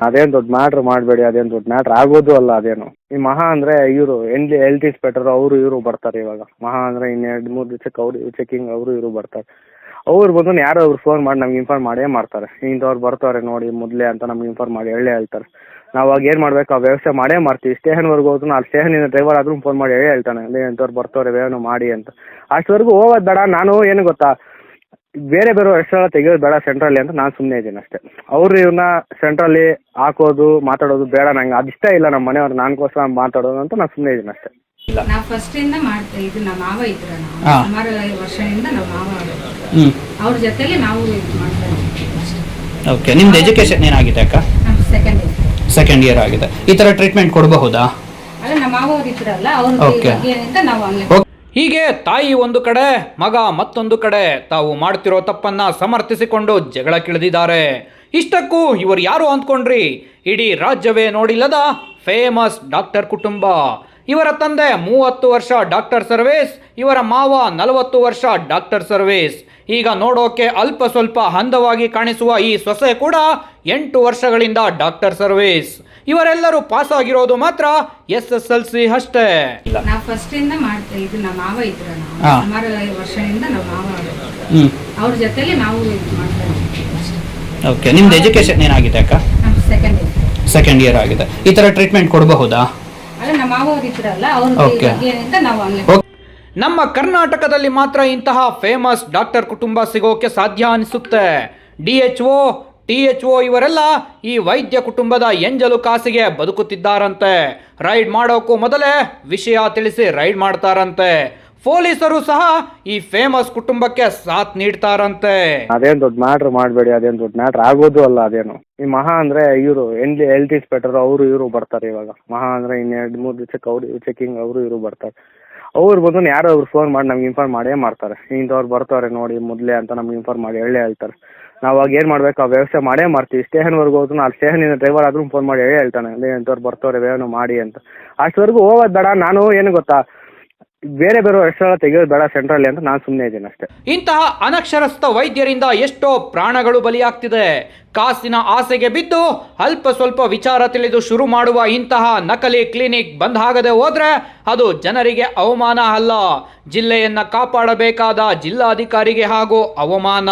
ಅದೇನು ದೊಡ್ಡ ಮ್ಯಾಟ್ರ್ ಮಾಡಬೇಡಿ, ಅದೇನು ದೊಡ್ಡ ಮ್ಯಾಟ್ರ್ ಆಗೋದು ಅಲ್ಲ ಅದೇನು. ಈ ಮಹಾ ಅಂದರೆ ಇವರು ಹೆಲ್ತ್ ಇನ್ಸ್ಪೆಕ್ಟರ್ ಅವರು ಇವರು ಬರ್ತಾರೆ ಇವಾಗ. ಮಹಾ ಅಂದರೆ ಇನ್ನು 2-3 ದಿವಸಕ್ಕೆ ಅವರು ಚೆಕಿಂಗ್ ಅವರು ಇವರು ಬರ್ತಾರೆ. ಅವ್ರು ಬಂದು ಯಾರೋ ಅವ್ರು ಫೋನ್ ಮಾಡಿ ನಮ್ಗೆ ಇನ್ಫಾರ್ಮ್ ಮಾಡೇ ಮಾಡ್ತಾರೆ, ಇಂಥವ್ರು ಬರ್ತಾರೆ ನೋಡಿ ಮೊದಲೇ ಅಂತ ನಮ್ಗೆ ಇನ್ಫಾರ್ಮ್ ಮಾಡಿ ಹೇಳ್ತಾರೆ. ನಾವು ಅವಾಗ ಏನು ಮಾಡಬೇಕು, ಆ ವ್ಯವಸ್ಥೆ ಮಾಡೇ ಮಾಡ್ತೀವಿ. ಸ್ಟೇಷನ್ವರೆಗೂ ಹೋದ್ರು ಅಲ್ಲಿ ಸ್ಟೇಷನಿಂದ ಡ್ರೈವರ್ ಆದ್ರೂ ಫೋನ್ ಮಾಡಿ ಹೇಳ್ತಾನೆ, ಅದೇ ಇಂಥವ್ರು ಬರ್ತಾರೆ ವ್ಯವಸ್ಥೆ ಮಾಡಿ ಅಂತ. ಅಷ್ಟವರೆಗೂ ಹೋಗೋದು ಬೇಡ. ನಾನು ಏನು ಗೊತ್ತಾ, ಬೇರೆ ಹೆಸರೆಲ್ಲ ತೆಗಿಯೋದು ಬೇಡ ಸೆಂಟ್ರಲ್ಲಿ ಅಂತ ನಾನು ಸುಮ್ಮನೆ ಇದ್ದೀನಿ ಅಷ್ಟೇ. ಅವರು ಇವ್ರನ್ನ ಸೆಂಟ್ರಲ್ಲಿ ಹಾಕೋದು ಮಾತಾಡೋದು ಬೇಡ, ನಂಗೆ ಅದಿಷ್ಟ ಇಲ್ಲ. ನಮ್ಮ ಮನೆಯವ್ರು ನಾನ್ಕೋಸ್ಕರ ಮಾತಾಡೋದು ಅಂತ ನಾನು ಸುಮ್ಮನೆ ಇದ್ದೀನಿ ಅಷ್ಟೇ. ನಾವು ಫಸ್ಟ್ ಇಂದ ಮಾಡ್ತಾ ಇದ್ದು, ನಮ್ಮ ಮಾವ ಇದ್ರ ಸುಮಾರು ವರ್ಷದಿಂದ ನಮ್ಮ ಮಾವ ಅವ್ರ ಜೊತೆಲಿ ನಾವು ಇದು ಮಾಡ್ತಾ ಇದ್ದೀವಿ. ಓಕೆ, ನಿಮ್ದು ಎಜುಕೇಶನ್ ಏನಾಗಿದೆ ಅಕ್ಕ? ಸೆಕೆಂಡ್ ಇಯರ್ ಆಗಿದೆ. ಈ ತರ ಟ್ರೀಟ್ಮೆಂಟ್ ಕೊಡಬಹುದಾ? ಅಲ್ಲ, ನಮ್ಮ ಮಾವ ಅವ್ರು ಇದ್ರಲ್ಲ ಅವ್ರ ನಾವು ಹಂಗೆ. ಹೀಗೆ ತಾಯಿ ಒಂದು ಕಡೆ, ಮಗ ಮತ್ತೊಂದು ಕಡೆ ತಾವು ಮಾಡ್ತಿರೋ ತಪ್ಪನ್ನ ಸಮರ್ಥಿಸಿಕೊಂಡು ಜಗಳಕ್ಕಿಳಿದಿದ್ದಾರೆ. ಇಷ್ಟಕ್ಕೂ ಇವರು ಯಾರು ಅಂದ್ಕೊಂಡ್ರಿ? ಇಡೀ ರಾಜ್ಯವೇ ನೋಡಿಲ್ಲದ ಫೇಮಸ್ ಡಾಕ್ಟರ್ ಕುಟುಂಬ. ಇವರ ತಂದೆ 30 ವರ್ಷ ಡಾಕ್ಟರ್ ಸರ್ವೇಸ್, ಇವರ ಮಾವ 40 ವರ್ಷ ಡಾಕ್ಟರ್ ಸರ್ವೇಸ್. ಈಗ ನೋಡೋಕೆ ಅಲ್ಪ ಸ್ವಲ್ಪ ಹಂದವಾಗಿ ಕಾಣಿಸುವ ಈ ಸೊಸೆ ಕೂಡ 8 ವರ್ಷಗಳಿಂದ ಡಾಕ್ಟರ್ ಸರ್ವೇಸ್. ಇವರೆಲ್ಲರೂ ಪಾಸ್ ಆಗಿರೋದು ಮಾತ್ರ SSLC ಅಷ್ಟೇ. ನಾವು ಫಸ್ಟ್ ಇಂದ ಮಾಡ್ತಾ ಇದ್ದು, ನಮ್ಮ ಮಾವ ಇದ್ರ ಸುಮಾರು ವರ್ಷದಿಂದ ನಮ್ಮ ಮಾವ ಅವ್ರ ಜೊತೆಲಿ ನಾವು ಇದು ಮಾಡ್ತಾ ಇದ್ದೀವಿ. ಓಕೆ, ನಿಮ್ದು ಎಜುಕೇಶನ್ ಏನಾಗಿದೆ ಅಕ್ಕ? ಸೆಕೆಂಡ್ ಇಯರ್ ಆಗಿದೆ. ಈ ತರ ಟ್ರೀಟ್ಮೆಂಟ್ ಕೊಡಬಹುದಾ? ಅಲ್ಲ, ನಮ್ಮ ಮಾವ ಅವ್ರು ಇದ್ರಲ್ಲ ಅವ್ರ ನಾವು ಹಂಗೆ. ನಮ್ಮ ಕರ್ನಾಟಕದಲ್ಲಿ ಮಾತ್ರ ಇಂತಹ ಫೇಮಸ್ ಡಾಕ್ಟರ್ ಕುಟುಂಬ ಸಿಗೋಕೆ ಸಾಧ್ಯ ಅನಿಸುತ್ತೆ. DHO, THO ಇವರೆಲ್ಲ ಈ ವೈದ್ಯ ಕುಟುಂಬದ ಎಂಜಲು ಕಾಸಿಗೆ ಬದುಕುತ್ತಿದ್ದಾರಂತೆ. ರೈಡ್ ಮಾಡೋಕ್ಕೂ ಮೊದಲೇ ವಿಷಯ ತಿಳಿಸಿ ರೈಡ್ ಮಾಡ್ತಾರಂತೆ. ಪೊಲೀಸರು ಸಹ ಈ ಫೇಮಸ್ ಕುಟುಂಬಕ್ಕೆ ಸಾಥ್ ನೀಡ್ತಾರಂತೆ. ಅದೇನು ದೊಡ್ಡ ಮ್ಯಾಟ್ರ್ ಮಾಡಬೇಡಿ, ಅದೇನು ದೊಡ್ಡ ಮ್ಯಾಟ್ರ್ ಆಗೋದು ಅಲ್ಲ ಅದೇನು. ಈ ಮಹಾ ಅಂದರೆ ಇವರು ಹೆಲ್ತ್ ಇನ್ಸ್ಪೆಕ್ಟರ್ ಅವರು ಇವರು ಬರ್ತಾರೆ ಇವಾಗ. ಮಹಾ ಅಂದರೆ ಇನ್ನು 2-3 ದಿವಸಕ್ಕೆ ಅವರು ಚೆಕಿಂಗ್ ಅವರು ಇವರು ಬರ್ತಾರೆ. ಅವ್ರು ಬಂದು ಯಾರೋ ಅವ್ರು ಫೋನ್ ಮಾಡಿ ನಮ್ಗೆ ಇನ್ಫಾರ್ಮ್ ಮಾಡೇ ಮಾಡ್ತಾರೆ, ಇಂಥವ್ರು ಬರ್ತಾರೆ ನೋಡಿ ಮೊದಲೇ ಅಂತ ನಮ್ಗೆ ಇನ್ಫಾರ್ಮ್ ಮಾಡಿ ಹೇಳ್ತಾರೆ. ನಾವು ಅವಾಗ ಏನು ಮಾಡಬೇಕು, ಆ ವ್ಯವಸ್ಥೆ ಮಾಡೇ ಮಾಡ್ತೀವಿ. ಸ್ಟೇಷನ್ವರೆಗೂ ಹೋದ್ರು ಅಲ್ಲಿ ಸ್ಟೇಷನಿಂದ ಡ್ರೈವರ್ ಆದ್ರೂ ಫೋನ್ ಮಾಡಿ ಹೇಳ್ತಾನೆ, ಅದೇ ಇಂಥವ್ರು ಬರ್ತಾರೆ ವ್ಯವಸ್ಥೆ ಮಾಡಿ ಅಂತ. ಅಷ್ಟವರೆಗೂ ಹೋಗೋದು ಬೇಡ. ನಾನು ಏನು ಗೊತ್ತಾ, ಬೇರೆ ಹೆಸರೆಲ್ಲ ತೆಗಿಯೋದು ಬೇಡ ಸೆಂಟ್ರಲ್ಲಿ ಅಂತ ನಾನು ಸುಮ್ಮನೆ ಇದ್ದೀನಿ ಅಷ್ಟೇ. ಇಂತಹ ಅನಕ್ಷರಸ್ಥ ವೈದ್ಯರಿಂದ ಎಷ್ಟೋ ಪ್ರಾಣಗಳು ಬಲಿಯಾಗ್ತಿದೆ. ಕಾಸಿನ ಆಸೆಗೆ ಬಿದ್ದು ಅಲ್ಪ ಸ್ವಲ್ಪ ವಿಚಾರ ತಿಳಿದು ಶುರು ಮಾಡುವ ಇಂತಹ ನಕಲಿ ಕ್ಲಿನಿಕ್ ಬಂದ್ ಹೋದ್ರೆ ಅದು ಜನರಿಗೆ ಅವಮಾನ ಅಲ್ಲ, ಜಿಲ್ಲೆಯನ್ನ ಕಾಪಾಡಬೇಕಾದ ಜಿಲ್ಲಾಧಿಕಾರಿಗೆ ಹಾಗೂ ಅವಮಾನ.